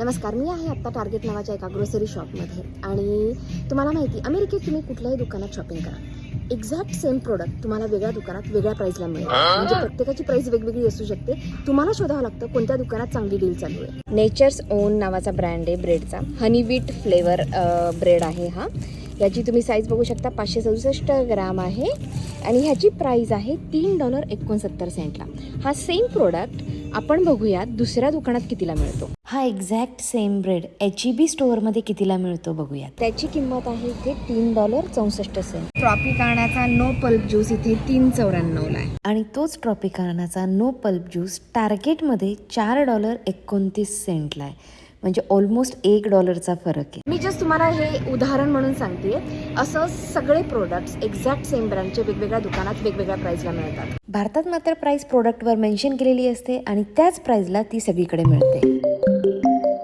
नमस्कार, मी आहे आत्ता टार्गेट नावाच्या एका ग्रोसरी शॉपमध्ये आणि तुम्हाला माहिती अमेरिकेत तुम्ही कुठल्याही दुकानात शॉपिंग करा, एक्झॅक्ट सेम प्रोडक्ट तुम्हाला वेगळ्या दुकानात वेगळ्या प्राईसला मिळेल. म्हणजे प्रत्येकाची प्राईस वेगवेगळी असू शकते. तुम्हाला शोधावं लागतं कोणत्या दुकानात चांगली डील चालू आहे. नेचर्स ओन नावाचा ब्रँड आहे ब्रेडचा. हनी व्हीट फ्लेवर ब्रेड आहे हा. याची तुम्ही साईज बघू शकता, 567 ग्राम आहे आणि ह्याची प्राईस आहे $3.69. हा सेम प्रोडक्ट आपण बघूयात दुसऱ्या दुकानात कितीला मिळतो. हा एक्झॅक्ट सेम ब्रेड HEB स्टोअरमध्ये कितीला मिळतो बघूयात. त्याची किंमत आहे इथे $3.64. ट्रॉपिकानाचा नो पल्प ज्यूस इथे $3.94 आहे. आणि तोच ट्रॉपिकानाचा नो पल्प ज्यूस टार्गेटमध्ये $4.29 आहे. म्हणजे ऑलमोस्ट $1चा फरक आहे. मी जस्ट तुम्हाला हे उदाहरण म्हणून सांगते. असं सगळे प्रोडक्ट्स एक्झॅक्ट सेम ब्रँडचे वेगवेगळ्या दुकानात वेगवेगळ्या प्राईसला मिळतात. भारतात मात्र प्राइस प्रोडक्टवर मेन्शन केलेली असते आणि त्याच प्राइसला ती सगळीकडे मिळते.